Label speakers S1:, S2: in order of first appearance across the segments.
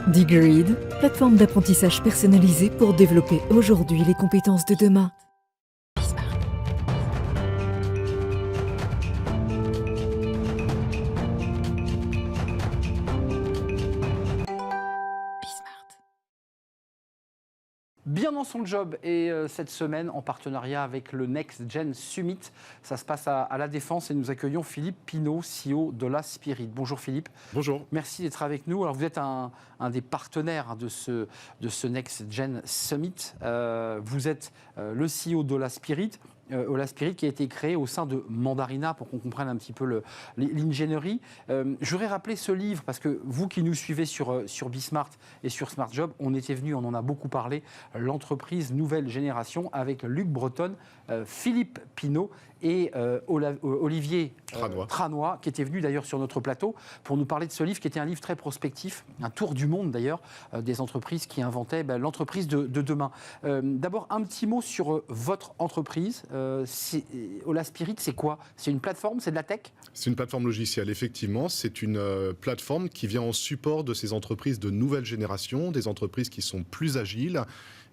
S1: Digreed, plateforme d'apprentissage personnalisée pour développer aujourd'hui les compétences de demain.
S2: Bien dans son job et cette semaine en partenariat avec le Next Gen Summit. Ça se passe à La Défense et nous accueillons Philippe Pinault, CEO de La Spirit. Bonjour Philippe.
S3: Bonjour.
S2: Merci d'être avec nous. Alors vous êtes un des partenaires de ce Next Gen Summit. Vous êtes le CEO de La Spirit. La Spirit qui a été créé au sein de Mandarina pour qu'on comprenne un petit peu l'ingénierie. Je voudrais rappeler ce livre parce que vous qui nous suivez sur Bismart et sur Smart Job, on était venu, on en a beaucoup parlé, l'entreprise nouvelle génération avec Luc Breton, Philippe Pinault et Olivier Tranois, qui était venu d'ailleurs sur notre plateau pour nous parler de ce livre qui était un livre très prospectif, un tour du monde d'ailleurs, des entreprises qui inventaient l'entreprise de demain. D'abord, un petit mot sur votre entreprise. La Spirit, c'est quoi? C'est une plateforme, c'est de la tech?
S3: C'est une plateforme logicielle, effectivement. C'est une plateforme qui vient en support de ces entreprises de nouvelle génération, des entreprises qui sont plus agiles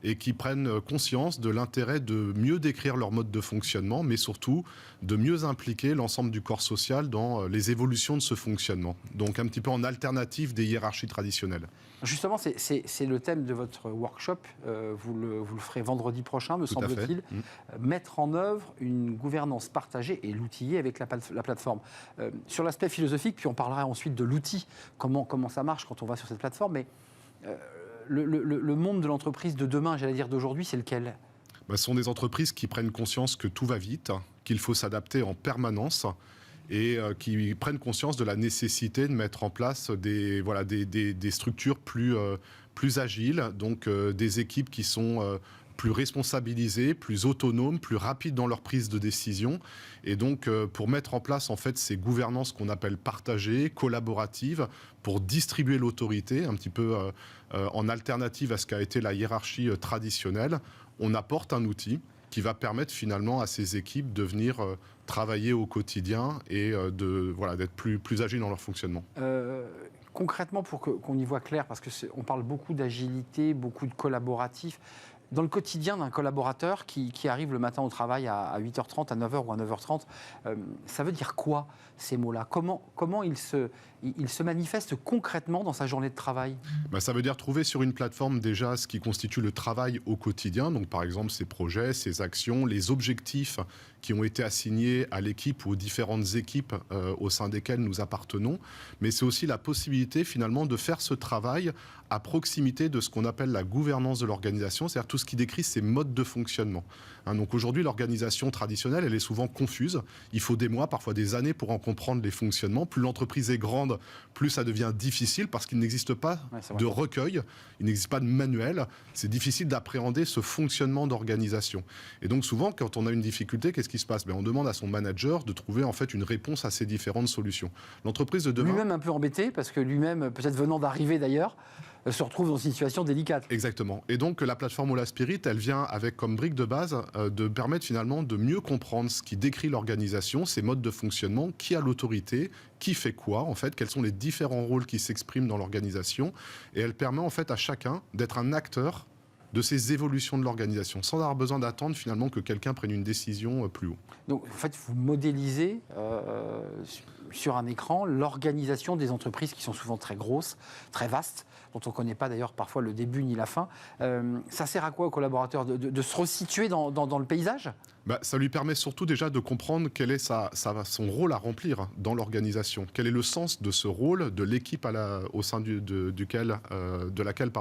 S3: et qui prennent conscience de l'intérêt de mieux décrire leur mode de fonctionnement, mais surtout de mieux impliquer l'ensemble du corps social dans les évolutions de ce fonctionnement. Donc un petit peu en alternative des hiérarchies traditionnelles.
S2: Justement, c'est le thème de votre workshop. Vous le ferez vendredi prochain, me semble-t-il. Mettre en œuvre une gouvernance partagée et l'outiller avec la plateforme. Sur l'aspect philosophique, puis on parlera ensuite de l'outil, comment ça marche quand on va sur cette plateforme. Mais le monde de l'entreprise de demain, j'allais dire d'aujourd'hui, c'est lequel?
S3: Ce sont des entreprises qui prennent conscience que tout va vite, qu'il faut s'adapter en permanence et qui prennent conscience de la nécessité de mettre en place des structures plus agiles, donc des équipes qui sont plus responsabilisées, plus autonomes, plus rapides dans leur prise de décision. Et donc, pour mettre en place en fait ces gouvernances qu'on appelle partagées, collaboratives, pour distribuer l'autorité, un petit peu en alternative à ce qu'a été la hiérarchie traditionnelle, on apporte un outil qui va permettre finalement à ces équipes de venir travailler au quotidien et d'être plus agiles dans leur fonctionnement.
S2: Concrètement, pour qu'on y voit clair, parce qu'on parle beaucoup d'agilité, beaucoup de collaboratif, dans le quotidien d'un collaborateur qui arrive le matin au travail à 8h30, à 9h ou à 9h30, ça veut dire quoi ces mots-là? Comment il se manifeste concrètement dans sa journée de travail?
S3: Ça veut dire trouver sur une plateforme déjà ce qui constitue le travail au quotidien, donc par exemple ses projets, ses actions, les objectifs qui ont été assignés à l'équipe ou aux différentes équipes au sein desquelles nous appartenons, mais c'est aussi la possibilité finalement de faire ce travail à proximité de ce qu'on appelle la gouvernance de l'organisation, c'est-à-dire tout ce qui décrit ses modes de fonctionnement. Donc aujourd'hui, l'organisation traditionnelle, elle est souvent confuse. Il faut des mois, parfois des années pour en comprendre les fonctionnements. Plus l'entreprise est grande, plus ça devient difficile parce qu'il n'existe pas de recueil, il n'existe pas de manuel. C'est difficile d'appréhender ce fonctionnement d'organisation. Et donc souvent, quand on a une difficulté, qu'est-ce qui se passe? On demande à son manager de trouver en fait une réponse à ces différentes solutions. L'entreprise de demain...
S2: Lui-même un peu embêté, parce que lui-même, peut-être venant d'arriver d'ailleurs, se retrouve dans une situation délicate.
S3: Exactement. Et donc la plateforme La Spirit, elle vient avec comme brique de base de permettre finalement de mieux comprendre ce qui décrit l'organisation, ses modes de fonctionnement, qui a l'autorité, qui fait quoi en fait, quels sont les différents rôles qui s'expriment dans l'organisation. Et elle permet en fait à chacun d'être un acteur de ces évolutions de l'organisation, sans avoir besoin d'attendre finalement que quelqu'un prenne une décision plus haut.
S2: Donc en fait, vous modélisez sur un écran l'organisation des entreprises qui sont souvent très grosses, très vastes, dont on ne connaît pas d'ailleurs parfois le début ni la fin. Ça sert à quoi aux collaborateurs de se resituer dans le paysage?
S3: Ça lui permet surtout déjà de comprendre quel est son rôle à remplir dans l'organisation. Quel est le sens de ce rôle, de l'équipe au sein de laquelle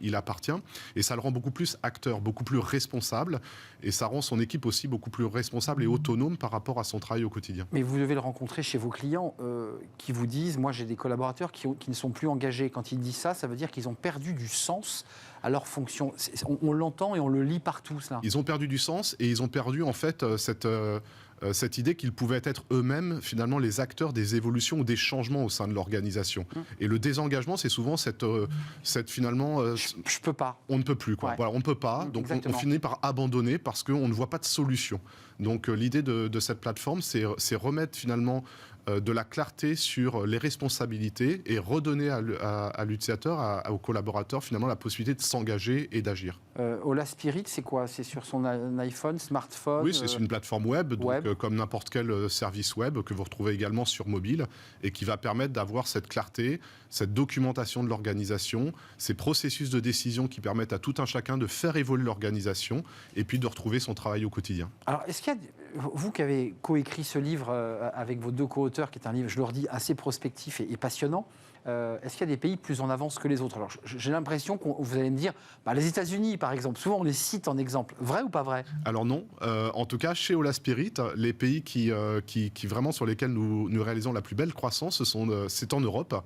S3: il appartient. Et ça le rend beaucoup plus acteur, beaucoup plus responsable. Et ça rend son équipe aussi beaucoup plus responsable et autonome par rapport à son travail au quotidien.
S2: Mais vous devez le rencontrer chez vos clients qui vous disent, moi j'ai des collaborateurs qui ne sont plus engagés. Quand ils disent ça, ça veut dire qu'ils ont perdu du sens à leur fonction. On l'entend et on le lit partout, cela.
S3: Ils ont perdu du sens et ils ont perdu en fait cette idée qu'ils pouvaient être eux-mêmes finalement les acteurs des évolutions ou des changements au sein de l'organisation. Et le désengagement, c'est souvent cette finalement...
S2: je peux pas.
S3: On ne peut plus, quoi. Ouais. Voilà, on ne peut pas, donc on finit par abandonner parce qu'on ne voit pas de solution. Donc l'idée de cette plateforme, c'est remettre finalement de la clarté sur les responsabilités et redonner à l'utilisateur, aux collaborateurs, finalement, la possibilité de s'engager et d'agir.
S2: Ola Spirit, c'est quoi? C'est sur son iPhone, smartphone?
S3: Oui, c'est une plateforme web, donc, comme n'importe quel service web que vous retrouvez également sur mobile et qui va permettre d'avoir cette clarté, cette documentation de l'organisation, ces processus de décision qui permettent à tout un chacun de faire évoluer l'organisation et puis de retrouver son travail au quotidien.
S2: Alors, est-ce qu'il y a, vous qui avez coécrit ce livre avec vos deux co-auteurs, qui est un livre, je le redis, assez prospectif et passionnant, est-ce qu'il y a des pays plus en avance que les autres? Alors, j'ai l'impression que vous allez me dire, les États-Unis, par exemple, souvent on les cite en exemple. Vrai ou pas vrai? Alors
S3: non. En tout cas, chez Ola Spirit, les pays qui vraiment sur lesquels nous réalisons la plus belle croissance, c'est en Europe.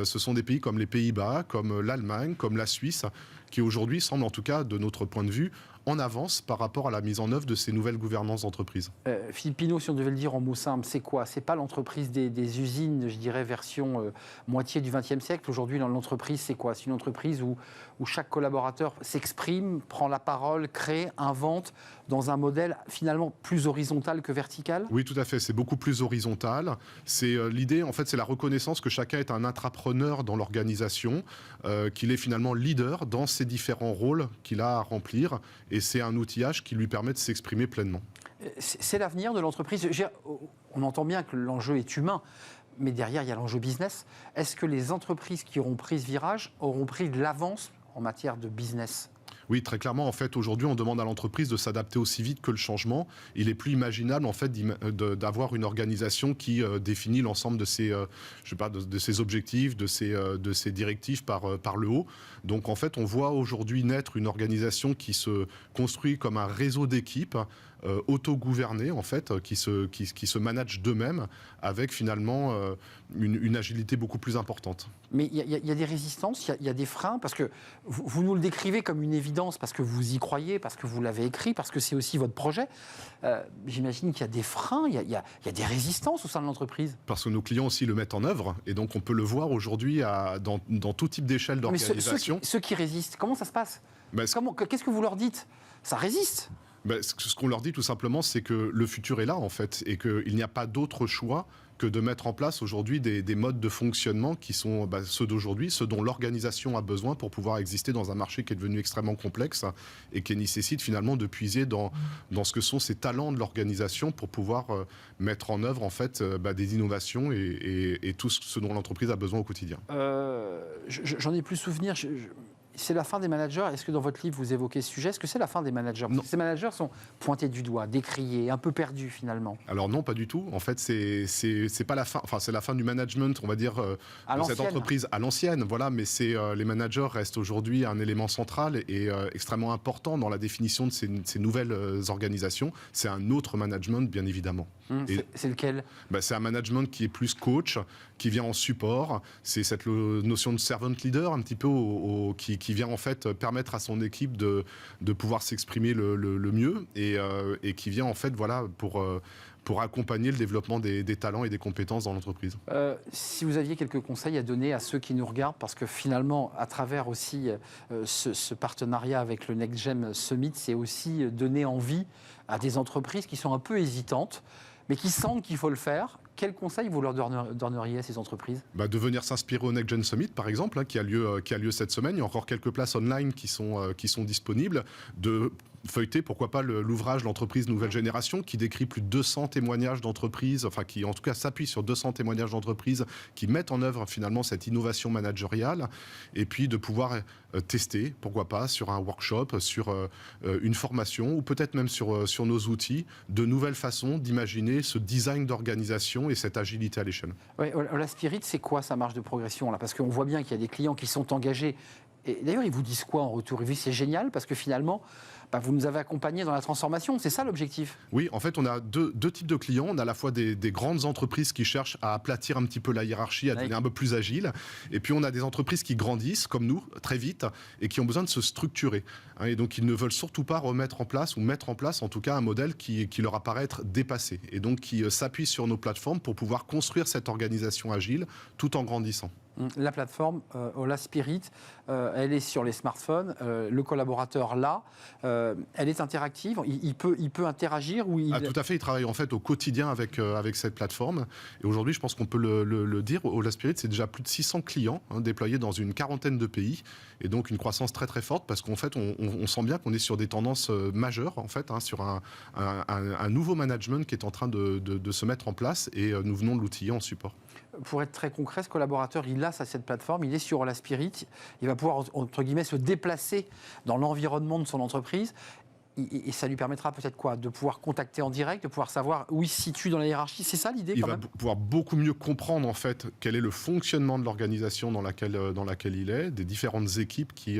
S3: Ce sont des pays comme les Pays-Bas, comme l'Allemagne, comme la Suisse, qui aujourd'hui semblent, en tout cas de notre point de vue, en avance par rapport à la mise en œuvre de ces nouvelles gouvernances d'entreprise.
S2: Philippe Pinault, si on devait le dire en mots simples, c'est quoi? C'est pas l'entreprise des usines, je dirais, version moitié du XXe siècle. Aujourd'hui, l'entreprise, c'est quoi? C'est une entreprise où chaque collaborateur s'exprime, prend la parole, crée, invente, dans un modèle finalement plus horizontal que vertical?
S3: Oui, tout à fait. C'est beaucoup plus horizontal. C'est l'idée, en fait, c'est la reconnaissance que chacun est un intrapreneur dans l'organisation, qu'il est finalement leader dans ses différents rôles qu'il a à remplir. Et c'est un outillage qui lui permet de s'exprimer pleinement.
S2: C'est l'avenir de l'entreprise. On entend bien que l'enjeu est humain, mais derrière, il y a l'enjeu business. Est-ce que les entreprises qui auront pris ce virage auront pris de l'avance en matière de business?
S3: Oui, très clairement. En fait, aujourd'hui, on demande à l'entreprise de s'adapter aussi vite que le changement. Il est plus imaginable, en fait, d'avoir une organisation qui définit l'ensemble de ses, de ses objectifs, de ses directives par le haut. Donc, en fait, on voit aujourd'hui naître une organisation qui se construit comme un réseau d'équipes autogouvernées, en fait, qui se managent d'eux-mêmes avec finalement une agilité beaucoup plus importante.
S2: Mais il y a des résistances, il y a des freins, parce que vous nous le décrivez comme une évidence, parce que vous y croyez, parce que vous l'avez écrit, parce que c'est aussi votre projet. J'imagine qu'il y a des freins, il y a des résistances au sein de l'entreprise.
S3: Parce que nos clients aussi le mettent en œuvre, et donc on peut le voir aujourd'hui dans tout type d'échelle d'organisation.
S2: Ceux qui résistent, comment ça se passe? Qu'est-ce que vous leur dites? Ça résiste?
S3: Ce qu'on leur dit tout simplement, c'est que le futur est là, en fait, et qu'il n'y a pas d'autre choix que de mettre en place aujourd'hui des modes de fonctionnement qui sont ceux d'aujourd'hui, ceux dont l'organisation a besoin pour pouvoir exister dans un marché qui est devenu extrêmement complexe et qui nécessite finalement de puiser dans ce que sont ces talents de l'organisation pour pouvoir mettre en œuvre en fait des innovations et tout ce dont l'entreprise a besoin au quotidien.
S2: J'en ai plus souvenir. C'est la fin des managers. Est-ce que dans votre livre, vous évoquez ce sujet? Est-ce que c'est la fin des managers?
S3: Non.
S2: Ces managers sont pointés du doigt, décriés, un peu perdus finalement.
S3: Alors non, pas du tout. En fait, c'est pas la fin. Enfin, c'est la fin du management, on va dire, de cette entreprise à l'ancienne. Voilà, mais les managers restent aujourd'hui un élément central et extrêmement important dans la définition de ces nouvelles organisations. C'est un autre management, bien évidemment.
S2: C'est lequel?
S3: C'est un management qui est plus coach, qui vient en support. C'est cette notion de servant leader un petit peu qui vient en fait permettre à son équipe de pouvoir s'exprimer le mieux et qui vient en fait pour accompagner le développement des talents et des compétences dans l'entreprise.
S2: Si vous aviez quelques conseils à donner à ceux qui nous regardent, parce que finalement, à travers aussi ce partenariat avec le Next Gen Summit, c'est aussi donner envie à des entreprises qui sont un peu hésitantes, mais qui sentent qu'il faut le faire. Quels conseils vous leur donneriez à ces entreprises?
S3: De venir s'inspirer au Next Gen Summit, par exemple, qui a lieu cette semaine. Il y a encore quelques places online qui sont disponibles. De feuilleter, pourquoi pas, l'ouvrage L'entreprise nouvelle génération, qui décrit plus de 200 témoignages d'entreprises, enfin qui en tout cas s'appuie sur 200 témoignages d'entreprises qui mettent en œuvre finalement cette innovation managériale, et puis de pouvoir tester, pourquoi pas, sur un workshop, sur une formation, ou peut-être même sur nos outils, de nouvelles façons d'imaginer ce design d'organisation et cette agilité à l'échelle.
S2: Oui, Ola Spirit, c'est quoi sa marge de progression là? Parce qu'on voit bien qu'il y a des clients qui sont engagés. Et d'ailleurs, ils vous disent quoi en retour? Ils vous disent c'est génial parce que finalement, vous nous avez accompagnés dans la transformation. C'est ça l'objectif? Oui,
S3: en fait, on a deux types de clients. On a à la fois des grandes entreprises qui cherchent à aplatir un petit peu la hiérarchie, à devenir un peu plus agile. Et puis, on a des entreprises qui grandissent, comme nous, très vite, et qui ont besoin de se structurer. Et donc, ils ne veulent surtout pas remettre en place, ou mettre en place, en tout cas, un modèle qui leur apparaît être dépassé. Et donc, qui s'appuie sur nos plateformes pour pouvoir construire cette organisation agile tout en grandissant.
S2: La plateforme Ola Spirit, elle est sur les smartphones, le collaborateur là, elle est interactive, il peut interagir ou il...
S3: Tout à fait, il travaille en fait au quotidien avec cette plateforme. Et aujourd'hui, je pense qu'on peut le dire, Ola Spirit, c'est déjà plus de 600 clients déployés dans une quarantaine de pays. Et donc une croissance très très forte parce qu'en fait, on sent bien qu'on est sur des tendances majeures, en fait, sur un nouveau management qui est en train de se mettre en place et nous venons de l'outiller en support.
S2: Pour être très concret, ce collaborateur, il a cette plateforme, il est sur Ola Spirit, il va pouvoir, entre guillemets, se déplacer dans l'environnement de son entreprise. Et ça lui permettra peut-être quoi? De pouvoir contacter en direct, de pouvoir savoir où il se situe dans la hiérarchie. C'est ça l'idée quand même?
S3: Il va pouvoir beaucoup mieux comprendre en fait quel est le fonctionnement de l'organisation dans laquelle il est, des différentes équipes qui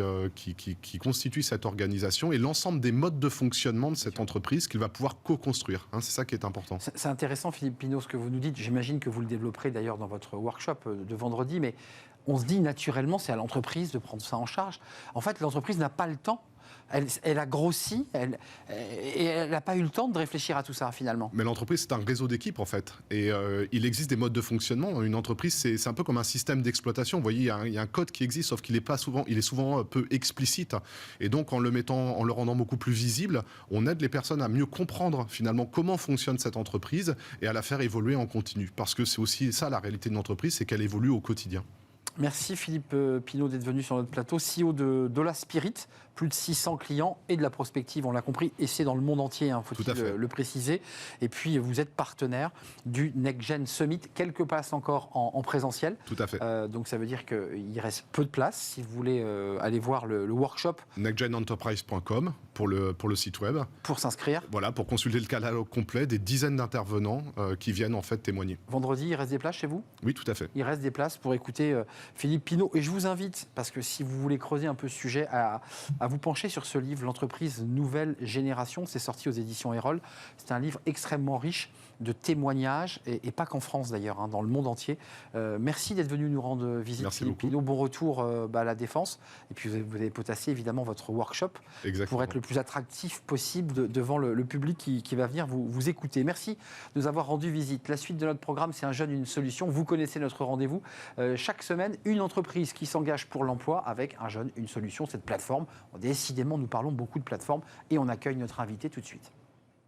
S3: constituent cette organisation et l'ensemble des modes de fonctionnement de cette entreprise qu'il va pouvoir co-construire. C'est ça qui est important.
S2: C'est intéressant, Philippe Pinault, ce que vous nous dites. J'imagine que vous le développerez d'ailleurs dans votre workshop de vendredi, mais on se dit naturellement, c'est à l'entreprise de prendre ça en charge. En fait, l'entreprise n'a pas le temps. Elle a grossi et elle n'a pas eu le temps de réfléchir à tout ça finalement.
S3: Mais l'entreprise, c'est un réseau d'équipes en fait. Et il existe des modes de fonctionnement. Une entreprise, c'est un peu comme un système d'exploitation. Vous voyez, il y a un code qui existe, sauf qu'il est souvent peu explicite. Et donc, en le rendant beaucoup plus visible, on aide les personnes à mieux comprendre finalement comment fonctionne cette entreprise et à la faire évoluer en continu. Parce que c'est aussi ça la réalité de l'entreprise, c'est qu'elle évolue au quotidien.
S2: Merci Philippe Pinault d'être venu sur notre plateau, CEO d'Ola Spirit, plus de 600 clients et de la prospective, on l'a compris, et c'est dans le monde entier, faut-il le préciser. Et puis vous êtes partenaire du Next Gen Summit, quelques places encore en présentiel.
S3: Tout à fait.
S2: Donc ça veut dire qu'il reste peu de places si vous voulez aller voir le workshop.
S3: nextgenenterprise.com pour le site web.
S2: Pour s'inscrire.
S3: Voilà, pour consulter le catalogue complet des dizaines d'intervenants qui viennent en fait témoigner.
S2: Vendredi, il reste des places chez vous?
S3: Oui, tout à fait.
S2: Il reste des places pour écouter Philippe Pinault. Et je vous invite, parce que si vous voulez creuser un peu ce sujet, à vous pencher sur ce livre, L'entreprise nouvelle génération. C'est sorti aux éditions Erol. C'est un livre extrêmement riche de témoignages, et pas qu'en France d'ailleurs, dans le monde entier. Merci d'être venu nous rendre visite,
S3: Merci
S2: Philippe
S3: beaucoup.
S2: Pinault. Bon retour à la Défense. Et puis vous avez potassé évidemment votre workshop.
S3: Exactement.
S2: Pour être le plus attractif possible devant le public qui va venir vous écouter. Merci de nous avoir rendu visite. La suite de notre programme, c'est Un jeune, une solution. Vous connaissez notre rendez-vous. Chaque semaine, une entreprise qui s'engage pour l'emploi avec Un jeune, une solution, cette plateforme. Décidément, nous parlons beaucoup de plateformes et on accueille notre invité tout de suite.